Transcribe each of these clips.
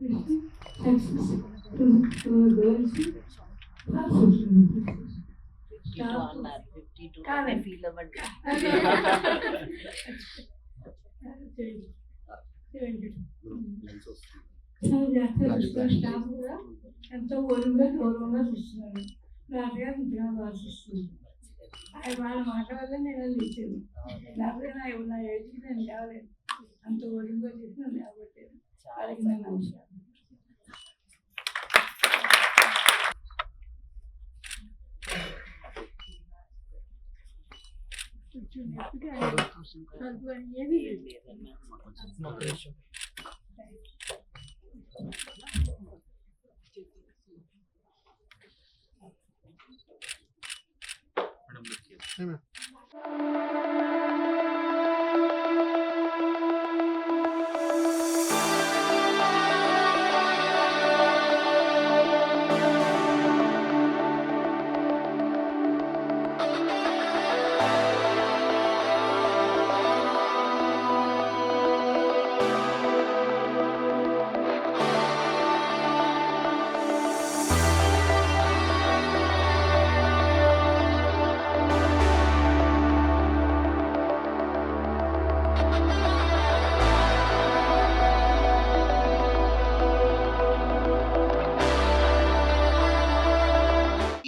success to those who are fulfilled. 50 to Allah, 50 to Correct. feel our staff కూడా ఎంతో ఒరువుగా గౌరవంగా చూస్తున్నారు. నాటుగా నిద్రగా భాషిస్తుంది. వాళ్ళ మాట వల్ల నేను అది ఇచ్చాను. లేకపోతే నా ఏజ్కి నేను లేవలేదు. అంత ఒరువుగా చేసి నన్ను లేవబట్టాను. వాళ్ళకి నేను నమస్కారం.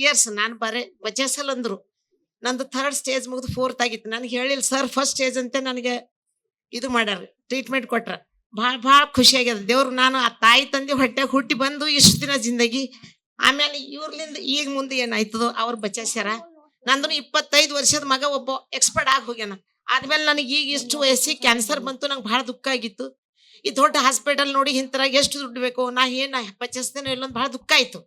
ಇಯರ್ಸ್ ನಾನು ಬಜೆಸಲ್ ಅಂದ್ರು. ನಂದು 3rd ಸ್ಟೇಜ್ ಮುಗಿದು 4th ಆಗಿತ್ತು. ನನಗೆ ಹೇಳಿಲ್ಲ ಸರ್ ಫಸ್ಟ್ ಸ್ಟೇಜ್ ಅಂತ ನನಗೆ ಇದು ಮಾಡ್ಯಾರ, ಟ್ರೀಟ್ಮೆಂಟ್ ಕೊಟ್ರ. ಭಾಳ ಖುಷಿ ಆಗ್ಯದ. ದೇವ್ರು ನಾನು ಆ ತಾಯಿ ತಂದೆ ಹೊಟ್ಟೆಗೆ ಹುಟ್ಟಿ ಬಂದು ಇಷ್ಟು ದಿನ ಜಿಂದಗಿ, ಆಮೇಲೆ ಇವ್ರಲಿಂದ ಈಗ ಮುಂದೆ ಏನಾಯ್ತದೋ ಅವ್ರು ಬಚಾಸ್ಯಾರ. ನಂದು 25 ವರ್ಷದ ಮಗ ಒಬ್ಬ ಎಕ್ಸ್ಪರ್ಟ್ ಆಗಿ ಹೋಗ್ಯಾನ. ಆದ್ಮೇಲೆ ನನಗೆ ಈಗ ಇಷ್ಟು ವಯಸ್ಸಿಗೆ ಕ್ಯಾನ್ಸರ್ ಬಂತು. ನಂಗೆ ಭಾಳ ದುಃಖ ಆಗಿತ್ತು. ಈ ದೊಡ್ಡ ಹಾಸ್ಪಿಟಲ್ ನೋಡಿ ಇಂತರಾಗ ಎಷ್ಟು ದುಡ್ಡು ಬೇಕು, ನಾ ಏನು ಬಚಾಸ್ತೇನೋ ಇಲ್ಲೊಂದು ಭಾಳ ದುಃಖ ಆಯ್ತು.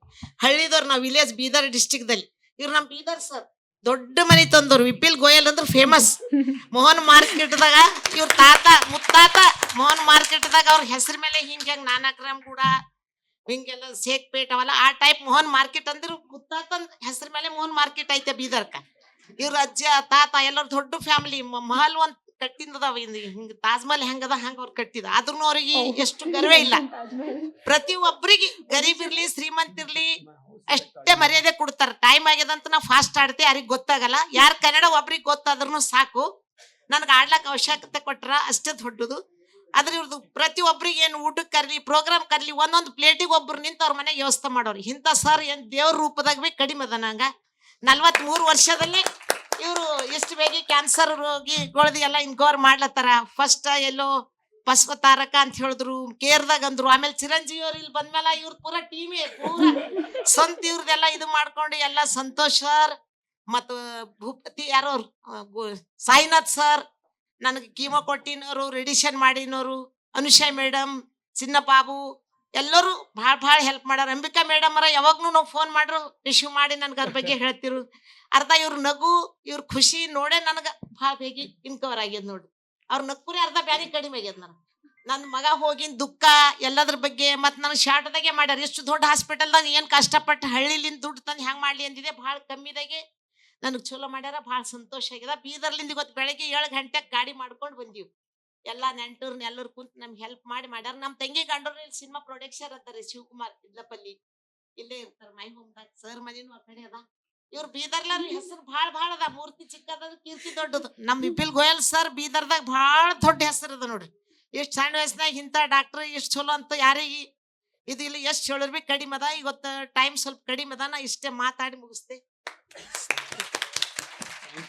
ಹಳ್ಳಿದವ್ರು ನಾವು ವಿಲೇಜ್ ಬೀದರ್ ಡಿಸ್ಟಿಕ್ದಲ್ಲಿ. ಇವ್ರು ನಮ್ಮ ಬೀದರ್ ಸರ್ ದೊಡ್ಡ ಮನೆ ತಂದವ್ರು. ವಿಪಿಲ್ ಗೋಯಲ್ ಅಂದ್ರೆ ಫೇಮಸ್. ಮೋಹನ್ ಮಾರ್ಕೆಟ್ದಾಗ ಇವ್ರ ತಾತ ಮುತ್ತಾತ ಮೋಹನ್ ಮಾರ್ಕೆಟ್ದಾಗ ಅವ್ರ ಹೆಸರ ಮೇಲೆ ಹಿಂಗೆ ನಾನಾಕ್ರಾಮ್ ಕೂಡ ಹಿಂಗೆಲ್ಲ ಸೇಕ್ಪೇಟ್ ಅವೆಲ್ಲ ಆ ಟೈಪ್ ಮೋಹನ್ ಮಾರ್ಕೆಟ್ ಅಂದ್ರೆ ಮುತ್ತಾತನ ಹೆಸರ ಮೇಲೆ ಮೋಹನ್ ಮಾರ್ಕೆಟ್ ಐತೆ ಬೀದರ್ಕ. ಇವ್ರ ಅಜ್ಜ ತಾತ ಎಲ್ಲರೂ ದೊಡ್ಡ ಫ್ಯಾಮಿಲಿ. ಮಹಲ್ ಒಂದ್ ಕಟ್ಟಿಂದದಾವ. ಹಿಂಗ ತಾಜ್ ಮಹಲ್ ಹೆಂಗದ ಹಂಗ ಅವ್ರು ಕಟ್ಟಿದ. ಆದ್ರೂ ಅವ್ರಿಗೆ ಎಷ್ಟು ಗರ್ವೇ ಇಲ್ಲ. ಪ್ರತಿ ಒಬ್ರಿಗೆ ಗರೀಬ್ ಇರ್ಲಿ ಶ್ರೀಮಂತ ಇರ್ಲಿ ಅಷ್ಟೇ ಮರ್ಯಾದೆ ಕೊಡ್ತಾರ. ಟೈಮ್ ಆಗ್ಯದಂತ ನಾವು ಫಾಸ್ಟ್ ಆಡ್ತೇವೆ, ಯಾರಿಗ್ ಗೊತ್ತಾಗಲ್ಲ. ಯಾರ್ ಕನ್ನಡ ಒಬ್ರಿಗೆ ಗೊತ್ತಾದ್ರೂ ಸಾಕು. ನನ್ಗೆ ಆಡ್ಲಕ್ ಅವಶ್ಯಕತೆ ಕೊಟ್ರ ಅಷ್ಟೇ ದೊಡ್ಡದು. ಆದ್ರೆ ಇವ್ರದ್ದು ಪ್ರತಿ ಒಬ್ರಿಗೆ ಏನು ಊಟಕ್ಕೆ ಕರ್ಲಿ ಪ್ರೋಗ್ರಾಮ್ ಕರ್ಲಿ ಒಂದೊಂದು ಪ್ಲೇಟಿಗೆ ಒಬ್ರು ನಿಂತ ಅವ್ರ ಮನೆಗೆ ವ್ಯವಸ್ಥೆ ಮಾಡೋರು. ಇಂಥ ಸರ್ ಏನ್ ದೇವ್ರ ರೂಪದಾಗ ಬಿ ಕಡಿಮೆ ಅದ. ನಂಗ 43 ವರ್ಷದಲ್ಲಿ ಇವರು ಎಷ್ಟು ಬೇಗ ಕ್ಯಾನ್ಸರ್ ರೋಗಿಗಳದಿಗೆಲ್ಲ ಇನ್ಕವರ್ ಮಾಡ್ಲತ್ತಾರ. ಫಸ್ಟ್ ಎಲ್ಲೋ ಬಸವತಾರಕ ಅಂತ ಹೇಳಿದ್ರು, ಕೇರ್ದಾಗ ಅಂದ್ರು. ಆಮೇಲೆ ಚಿರಂಜೀವಿ ಅವ್ರು ಇಲ್ಲಿ ಬಂದ್ಮೇಲೆ ಇವ್ರ ಪೂರಾ ಟೀಮೇ ಪೂರಾ ಸ್ವಂತ ಇವ್ರದೆಲ್ಲ ಇದು ಮಾಡ್ಕೊಂಡು ಎಲ್ಲ ಸಂತೋಷ್ ಸರ್ ಮತ್ತು ಭೂಪತಿ ಯಾರೋ ಸಾಯಿನಾಥ್ ಸರ್, ನನಗೆ ಕೀಮೋ ಕೊಟ್ಟಿನವರು, ರೆಡಿಷನ್ ಮಾಡಿನವರು, ಅನುಷಾ ಮೇಡಮ್, ಚಿನ್ನ ಬಾಬು ಎಲ್ಲರೂ ಭಾಳ ಹೆಲ್ಪ್ ಮಾಡ್ಯಾರ. ಅಂಬಿಕಾ ಮೇಡಮ್ ಅವರ ಯಾವಾಗ್ಲೂ ನಾವು ಫೋನ್ ಮಾಡ್ರು ರಿಸೀವ್ ಮಾಡಿ ನನ್ಗೆ ಅದ್ರ ಬಗ್ಗೆ ಹೇಳ್ತಿರು. ಅರ್ಧ ಇವ್ರ ನಗು ಇವ್ರ ಖುಷಿ ನೋಡೇ ನನಗೆ ಭಾಳ ಬೇಗ ಇನ್ಕವರ್ ಆಗ್ಯದ ನೋಡ್ರಿ. ಅವ್ರ ನಕ್ಕೂರಿ ಅರ್ಧ ಬ್ಯಾನಿ ಕಡಿಮೆ ಆಗ್ಯದ. ನನ್ನ ಮಗ ಹೋಗಿನ ದುಃಖ ಎಲ್ಲದ್ರ ಬಗ್ಗೆ ಮತ್ತು ನನಗೆ ಶಾರ್ಟ್ದಾಗೆ ಮಾಡ್ಯಾರ. ಎಷ್ಟು ದೊಡ್ಡ ಹಾಸ್ಪಿಟಲ್ದಾಗ ಏನು ಕಷ್ಟಪಟ್ಟು ಹಳ್ಳಿಲಿಂದ ದುಡ್ಡು ತಂದು ಹೆಂಗೆ ಮಾಡ್ಲಿ ಅಂದಿದೆ. ಭಾಳ ಕಮ್ಮಿದಾಗೆ ನನಗೆ ಚಲೋ ಮಾಡ್ಯಾರ. ಭಾಳ ಸಂತೋಷ ಆಗ್ಯದ. ಬೀದರ್ಲಿಂದ ಇವತ್ತು ಬೆಳಗ್ಗೆ 7 ಗಂಟೆಗೆ ಗಾಡಿ ಮಾಡ್ಕೊಂಡು ಬಂದೀವಿ. ಎಲ್ಲ ನೆಂಟರ್ನ ಎಲ್ಲರೂ ಕುಂತು ನಮ್ಗೆ ಹೆಲ್ಪ್ ಮಾಡ್ಯಾರ. ನಮ್ಮ ತಂಗಿ ಗಂಡರು ಇಲ್ಲಿ ಸಿನಿಮಾ ಪ್ರೊಡಕ್ಷನ್ ಅದಾರೆ, ಶಿವಕುಮಾರ್ ಇದ್ಲಪಲ್ಲಿ ಇಲ್ಲೇ ಇರ್ತಾರೆ ಮೈ ಹೋಮ್ದಾಗ. ಸರ್ ಮನೇನು ಆ ಕಡೆ ಅದ. ಇವ್ರು ಬೀದರ್ಲ ಹೆಸರು ಭಾಳ ಅದ. ಮೂರ್ತಿ ಚಿಕ್ಕದ, ಕೀರ್ತಿ ದೊಡ್ಡದು. ನಮ್ಮ ವಿಪಿಲ್ ಗೋಯಲ್ ಸರ್ ಬೀದರ್ದಾಗ ಭಾಳ ದೊಡ್ಡ ಹೆಸರು ಅದ ನೋಡ್ರಿ. ಎಷ್ಟು ಸಣ್ಣ ವಯಸ್ಸಿನಾಗ ಇಂಥ ಡಾಕ್ಟರ್ ಎಷ್ಟು ಚಲೋ ಅಂತ ಯಾರಿಗೆ ಇದು ಇಲ್ಲ. ಎಷ್ಟು ಹೇಳಿರ್ ಬಿ ಕಡಿಮೆ ಅದ. ಇವತ್ತು ಟೈಮ್ ಸ್ವಲ್ಪ ಕಡಿಮೆ ಅದ. ನಾ ಇಷ್ಟೇ ಮಾತಾಡಿ ಮುಗಿಸ್ತೆ.